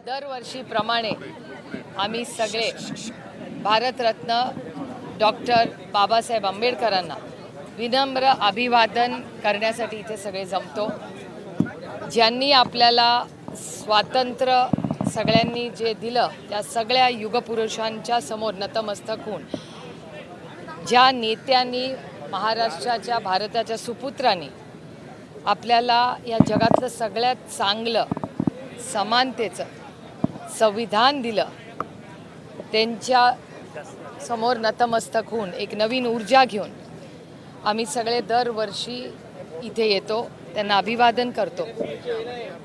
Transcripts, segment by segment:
दरवर्षीप्रमाणे आम्ही सगळे भारतरत्न डॉक्टर बाबासाहेब आंबेडकरांना विनम्र अभिवादन करण्यासाठी इथे सगळे जमतो। ज्यांनी आपल्याला स्वातंत्र्य सगळ्यांनी जे दिलं त्या सगळ्या युगपुरुषांच्या समोर नतमस्तक होऊन, ज्या नेत्यांनी महाराष्ट्राच्या भारताच्या सुपुत्रांनी आपल्याला या जगातलं सगळ्यात चांगलं समानतेचं संविधान दिलं, त्यांच्या समोर नतमस्तक होऊन एक नवीन ऊर्जा घेऊन आम्ही सगळे दरवर्षी इथे येतो, त्यांना अभिवादन करतो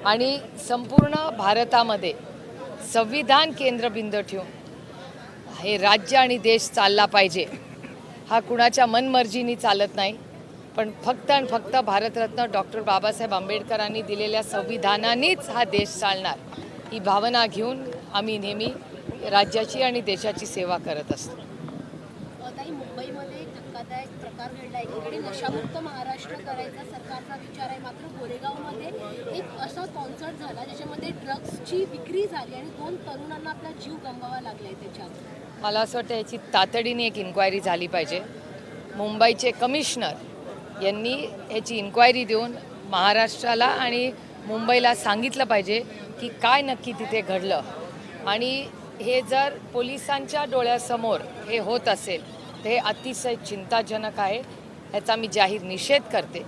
आणि संपूर्ण भारतामध्ये संविधान केंद्रबिंदू ठेवून हे राज्य आणि देश चालला पाहिजे। हा कुणाच्या मनमर्जीने चालत नाही, पण फक्त आणि फक्त भारतरत्न डॉक्टर बाबासाहेब आंबेडकरांनी दिलेल्या संविधानानेच हा देश चालणार, ही भावना घेऊन आम्ही नेहमी राज्याची आणि देशाची सेवा करत असतो। ताई, मुंबईमध्ये एक धक्कादायक प्रकार घडला। एकीकडे नशामुक्त महाराष्ट्र करायचा सरकारचा विचार आहे, मात्र गोरेगावमध्ये एक असा कॉन्सर्ट झाला ज्याच्यामध्ये ड्रग्सची विक्री झाली आणि 2 तरुणांना आपला जीव गमवावा लागलाय। त्याच्यात मला असं वाटतं याची तातडीने एक इन्क्वायरी झाली पाहिजे। मुंबईचे कमिशनर यांनी ह्याची इन्क्वायरी देऊन महाराष्ट्राला आणि मुंबईला सांगितलं पाहिजे की काय नक्की तिथे घडलं, आणि हे जर पोलिसांच्या डोळ्यासमोर हे होत असेल तर हे अतिशय चिंताजनक आहे। ह्याचा मी जाहीर निषेध करते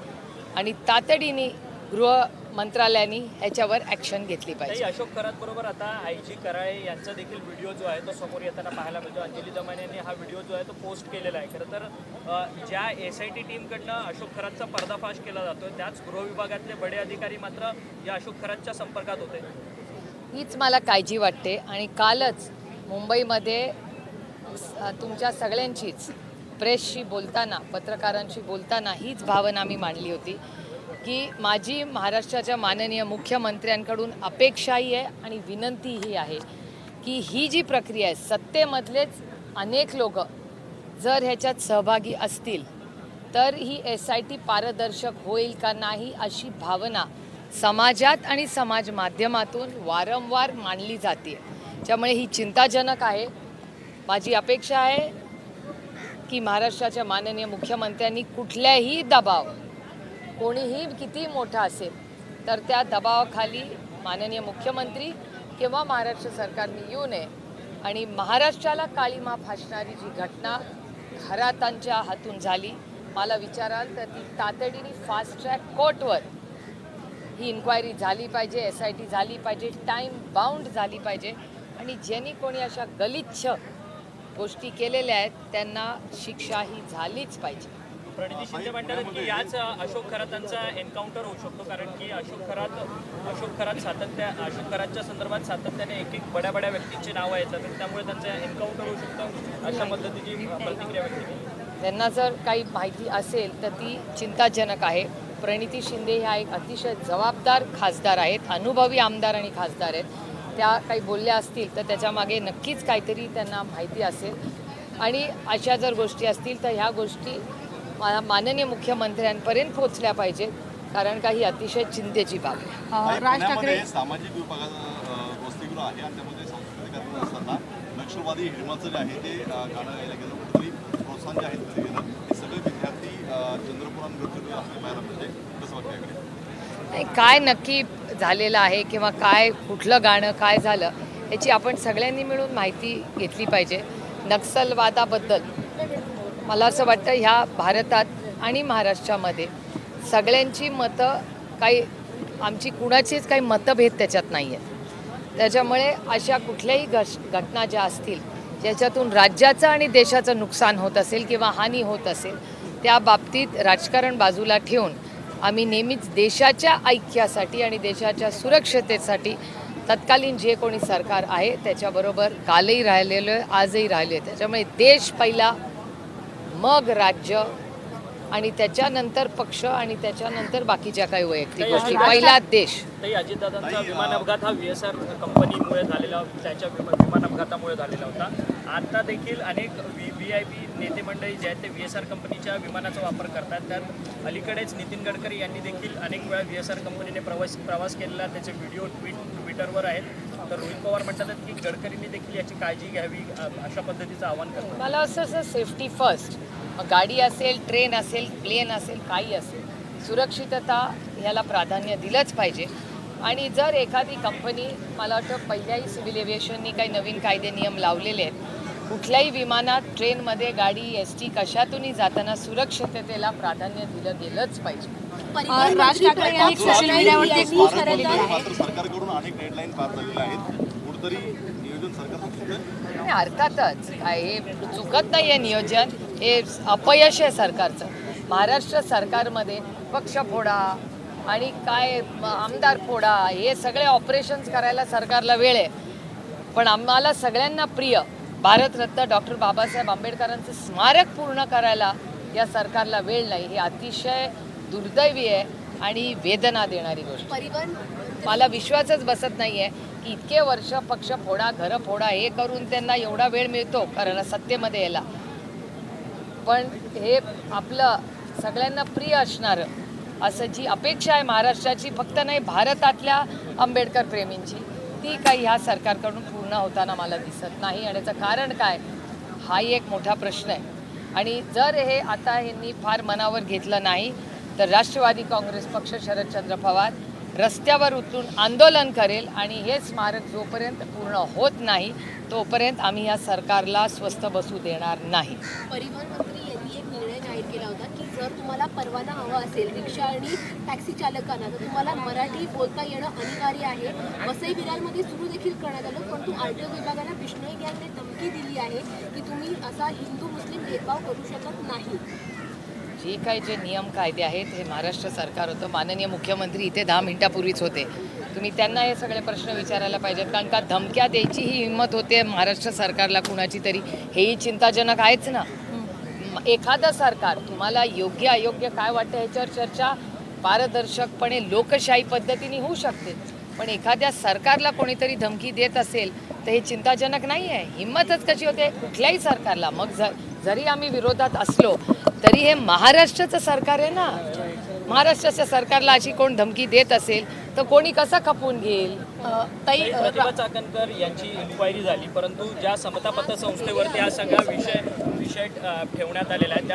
आणि तातडीने गृह मंत्रालयाने ह्याच्यावर ॲक्शन घेतली पाहिजे। अशोक खरात बरोबर आता आयजी कराळे यांचा देखील व्हिडिओ जो आहे तो समोर येताना पाहायला मिळतो। अंजली दमाने यांनी हा व्हिडिओ जो आहे तो पोस्ट केलेला आहे। खरं तर ज्या SIT टीमकडनं अशोक खरातचा पर्दाफाश केला जातो त्याच गृह विभागातले बडे अधिकारी मात्र या अशोक खरातच्या संपर्कात होते। हीच मला काळजी वाटते आणि कालच मुंबईमध्ये तुमच्या सगळ्यांचीच प्रेसशी बोलताना, पत्रकारांशी बोलताना हीच भावना मी मांडली होती की माझी महाराष्ट्राच्या माननीय मुख्यमंत्र्यांकडून अपेक्षाही आहे आणि विनंतीही आहे की ही जी प्रक्रिया आहे, सत्तेमधलेच अनेक लोक जर ह्याच्यात सहभागी असतील तर ही SIT पारदर्शक होईल का नाही अशी भावना समाजात आणि समाज माध्यमातून वारंवार मांडली जाते। त्यामुळे ही चिंताजनक आहे। माझी अपेक्षा आहे की महाराष्ट्राच्या माननीय मुख्यमंत्र्यांनी कुठल्याही दबाव, कोणीही किती मोठा असेल तर त्या दबावाखाली माननीय मुख्यमंत्री किंवा महाराष्ट्र सरकारने येऊ नये आणि महाराष्ट्राला काळीमा फासणारी जी घटना खरातांच्या हातून झाली, मला विचाराल तर ती तातडीने फास्ट ट्रॅक कोर्टवर ही इन्क्वायरी झाली पाहिजे, SIT झाली पाहिजे, टाईम बाउंड झाली पाहिजे आणि ज्यांनी कोणी अशा गलिच्छ गोष्टी केलेल्या आहेत त्यांना शिक्षा ही झालीच पाहिजे। प्रणिती शिंदे म्हणतात की याच अशोक खरातांचा एन्काउंटर होऊ शकतो, कारण की अशोक खरातच्या संदर्भात सातत्याने एक बड्या व्यक्तींची नावं येतात, त्यामुळे त्यांचं एन्काउंटर होऊ शकतं अशा पद्धतीची प्रतिक्रिया व्यक्त केली। त्यांना जर काही माहिती असेल तर ती चिंताजनक आहे। प्रणिती शिंदे ह्या एक अतिशय जबाबदार खासदार आहेत, अनुभवी आमदार आणि खासदार आहेत। त्या काही बोलल्या असतील तर त्याच्यामागे नक्कीच काहीतरी त्यांना माहिती असेल आणि अशा जर गोष्टी असतील तर ह्या गोष्टी माननीय मुख्यमंत्र्यांपर्यंत पोहोचल्या पाहिजेत, कारण काही अतिशय चिंतेची बाब आहे। राज ठाकरे सामाजिक विभागात वसतिगृह आहे आणि त्यामध्ये सांस्कृतिक कार्यक्रम असताना नक्षलवादी हिमाचं जे आहे ते गाणं गायला गेलं, कुठेतरी प्रोत्साहन जे आहे ते गेलं, हे सगळे विद्यार्थी चंद्रपुरात असं पाहायला मिळते। कसं वाटतं याकडे? नाही, काय नक्की झालेलं आहे किंवा काय कुठलं गाणं काय झालं याची आपण सगळ्यांनी मिळून माहिती घेतली पाहिजे। नक्षलवादाबद्दल मला असं वाटतं ह्या भारतात आणि महाराष्ट्रामध्ये सगळ्यांची मतं, काही आमची कुणाचीच काही मतभेद त्याच्यात नाही आहेत। त्याच्यामुळे अशा कुठल्याही घटना ज्या असतील ज्याच्यातून राज्याचं आणि देशाचं नुकसान होत असेल किंवा हानी होत असेल, त्या बाबतीत राजकारण बाजूला ठेवून आम्ही नेहमीच देशाच्या ऐक्यासाठी आणि देशाच्या सुरक्षतेसाठी तत्कालीन जे कोणी सरकार आहे त्याच्याबरोबर कालही राहिलेलो आहे, आजही राहिलो आहे। त्याच्यामुळे देश पहिला, मग राज्य आणि त्याच्यानंतर पक्ष आणि त्याच्यानंतर बाकीच्या काही वैयक्तिक गोष्टी, पहिला देश। अजितदादांचा विमान अपघात हा VSR कंपनीमुळे झालेला, त्याच्या विमान अपघातामुळे झालेला होता। आता देखील अनेक VIP नेते मंडळी जे आहेत ते VSR कंपनीच्या विमानाचा वापर करतात। त्यात अलीकडेच नितीन गडकरी यांनी देखील अनेक वेळा VSR कंपनीने प्रवास केलेला, त्याचे व्हिडिओ ट्विटरवर आहेत। तर रोहित पवार म्हणतात की गडकरींनी देखील याची काळजी घ्यावी अशा पद्धतीचं आवाहन करतात. मला असं सेफ्टी फर्स्ट, मग गाडी असेल, ट्रेन असेल, प्लेन असेल, काही असेल, सुरक्षितता याला प्राधान्य दिलंच पाहिजे. आणि जर एखादी कंपनी, मला वाटतं पहिल्याही सिव्हिल एव्हिएशननी काही नवीन कायदे नियम लावलेले आहेत, कुठल्याही विमानात, ट्रेनमध्ये, गाडी, ST कशातूनही जाताना सुरक्षिततेला प्राधान्य दिलं गेलंच पाहिजे. परिवहन राज मंत्री ठाकरे यांनी प्रताप सोशल मीडियावरती एक यांनी पोस्ट खरं केलेली तर आहे. मात्र सरकारकडून अनेक डेडलाईन पार झालेल्या आहेत. कुठेतरी नियोजन सरकार चुकतंय. आणि अर्थातच हे चुकत नाही आहे नियोजन, हे अपयश आहे सरकारचं. महाराष्ट्र सरकारमध्ये पक्ष फोडा आणि काय आमदार फोडा, हे सगळे ऑपरेशन्स करायला सरकारला वेळ आहे. पण आम्हाला सगळ्यांना प्रिय भारतरत्न डॉक्टर बाबासाहेब आंबेडकरांचं स्मारक पूर्ण करायला या सरकारला वेळ नाही. हे अतिशय दुर्दैवी आहे आणि वेदना देणारी गोष्ट. परिवहन मला विश्वासच बसत नाही आहे की इतके वर्ष पक्ष फोडा, घरं फोडा, हे करून त्यांना एवढा वेळ मिळतो कारण सत्तेमध्ये यायला. पण हे आपलं सगळ्यांना प्रिय असणारं असं जी अपेक्षा आहे महाराष्ट्राची, फक्त नाही भारतातल्या आंबेडकर प्रेमींची, ती काही ह्या सरकारकडून पूर्ण होताना मला दिसत नाही. आणि याचं कारण काय, हाही एक मोठा प्रश्न आहे. आणि जर हे आता यांनी फार मनावर घेतलं नाही तर राष्ट्रवादी काँग्रेस पक्ष, शरदचंद्र पवार रस्त्यावर उतरून आंदोलन करेल. आणि हे स्मारक जोपर्यंत पूर्ण होत नाही तोपर्यंत आम्ही या सरकारला स्वस्थ बसू देणार नाही. परिवहन मंत्री यांनी एक निर्णय जाहीर केला होता की जर तुम्हाला परवाना हवा असेल रिक्षा आणि टॅक्सी चालकांना, तर तुम्हाला मराठी बोलता येणं अनिवार्य आहे. वसई विरारमध्ये सुरू देखील करण्यात आलं, परंतु RTO विभागाला बिश्नोई गँगने धमकी दिली आहे की तुम्ही असा हिंदू मुस्लिम भेदभाव करू शकत नाही. जे काही जे नियम कायदे आहेत हे महाराष्ट्र सरकार होतं. माननीय मुख्यमंत्री इथे 10 मिनिटापूर्वीच होते. तुम्ही त्यांना हे सगळे प्रश्न विचारायला पाहिजेत, कारण का धमक्या द्यायची ही हिंमत होते महाराष्ट्र सरकारला कुणाची तरी, हेही चिंताजनक आहेच ना. एखादं सरकार, तुम्हाला योग्य अयोग्य काय वाटतं ह्याच्यावर चर्चा पारदर्शकपणे लोकशाही पद्धतीने होऊ शकते. पण एखाद्या सरकारला कोणीतरी धमकी देत असेल तर हे चिंताजनक नाही आहे. हिंमतच कशी होते कुठल्याही सरकारला. मग जरी आम्ही विरोधात असलो तरी हे महाराष्ट्राचं सरकार आहे ना. महाराष्ट्राच्या सरकारला अशी कोण धमकी देत असेल तर कोणी कसं खपवून घेईल. ताई प्रतिभा चाकणकर यांची इन्क्वायरी झाली, परंतु ज्या समता पतसंस्थेवरती हा सगळा विषय ठेवण्यात आलेला आहे,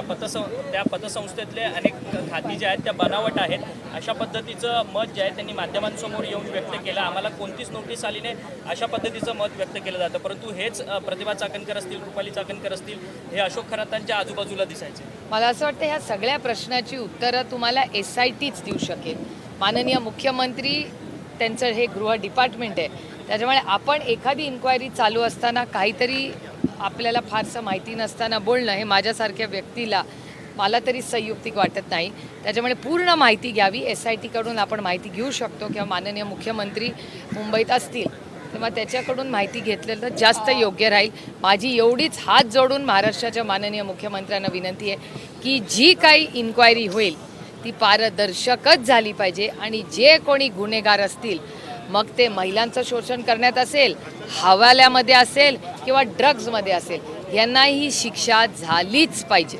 त्या पतसंस्थेतले अनेक खाती ज्या आहेत त्या बनावट आहेत अशा पद्धतीचं मत जे आहे त्यांनी माध्यमांसमोर येऊन व्यक्त केलं. आम्हाला कोणतीच नोटीस आली नाही अशा पद्धतीचं मत व्यक्त केलं जातं. परंतु हेच प्रतिभा चाकणकर असतील, रुपाली चाकणकर असतील, हे अशोक खरातांच्या आजूबाजूला दिसायचे. मला असं वाटतं ह्या सगळ्या प्रश्नाची उत्तरं तुम्हाला SITच देऊ शकेल. माननीय मुख्यमंत्री, त्यांचं हे गृह डिपार्टमेंट आहे, त्याच्यामुळे आपण एखादी इन्क्वायरी चालू असताना काहीतरी आपल्याला फारसं माहिती नसताना बोलणं हे माझ्यासारख्या व्यक्तीला मला तरी संयुक्तिक वाटत नाही. त्याच्यामुळे पूर्ण माहिती घ्यावी. SITकडून आपण माहिती घेऊ शकतो किंवा माननीय मुख्यमंत्री मुंबईत असतील तेव्हा त्याच्याकडून माहिती घेतलेलं जास्त योग्य राहील. माझी एवढीच हात जोडून महाराष्ट्राच्या माननीय मुख्यमंत्र्यांना विनंती आहे की जी काही इन्क्वायरी होईल ती पारदर्शकच झाली पाहिजे. आणि जे कोणी गुन्हेगार असतील, मग ते महिलांचं शोषण करण्यात असेल, हवाल्यामध्ये असेल किंवा ड्रग्जमध्ये असेल, यांनाही शिक्षा झालीच पाहिजे.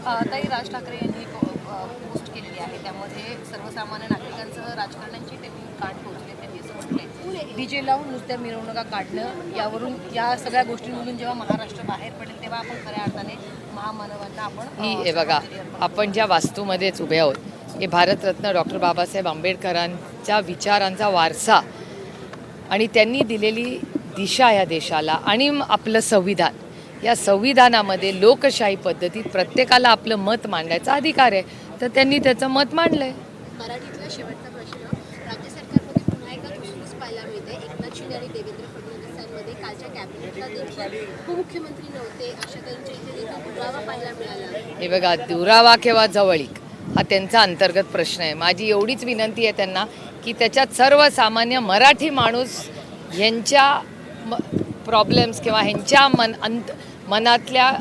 ताई राज ठाकरे यांनी पोस्ट केलेली आहे, त्यामध्ये सर्वसामान्य नागरिकांसह राजकारण्यांची त्यांनी काट पोहोचले. त्यांनी असं म्हटलंय DJ लावून नुसत्या मिरवणुका काढणं, यावरून या सगळ्या गोष्टींमधून जेव्हा महाराष्ट्र बाहेर पडेल तेव्हा आपण खऱ्या अर्थाने महामानवांना आपण हे बघा, आपण ज्या वास्तूमध्येच उभे आहोत हे भारतरत्न डॉक्टर बाबासाहेब आंबेडकरांच्या विचारांचा वारसा आणि त्यांनी दिलेली दिशा या देशाला आणि आपलं संविधान, या संविधानामध्ये लोकशाही पद्धतीत प्रत्येकाला आपलं मत मांडायचा अधिकार आहे, तर त्यांनी त्याचं मत मांडलंय. मराठीतला शेवटचा प्रश्न, राज्य सरकारमध्ये पुन्हा एकदा धुसफूस पाहायला मिळते. एकनाथ शिंदे आणि देवेंद्र फडणवीसांमध्ये कालच्या कॅबिनेटला देखील उपमुख्यमंत्री नव्हते, आशाताईंच्या इथे देखील दुरावा पाहायला मिळाला. हे बघा, दुरावा किंवा जवळीक हा त्यांचा अंतर्गत प्रश्न आहे. माझी एवढीच विनंती आहे त्यांना की त्याच्यात सर्वसामान्य मराठी माणूस ह्यांच्या प्रॉब्लेम्स किंवा ह्यांच्या मनातल्या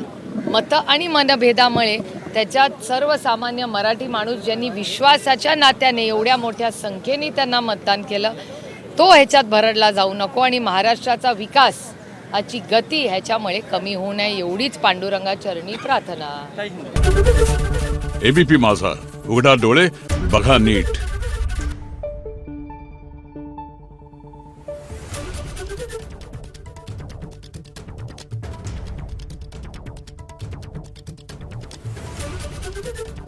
मतं आणि मनभेदामुळे त्याच्यात सर्वसामान्य मराठी माणूस ज्यांनी विश्वासाच्या नात्याने एवढ्या मोठ्या संख्येने त्यांना मतदान केलं, तो ह्याच्यात भरडला जाऊ नको. आणि महाराष्ट्राचा विकास याची गती ह्याच्यामुळे कमी होऊ नये एवढीच पांडुरंगाचरणी प्रार्थना. ABP माझा, उघडा डोळे बघा नीट. आहे.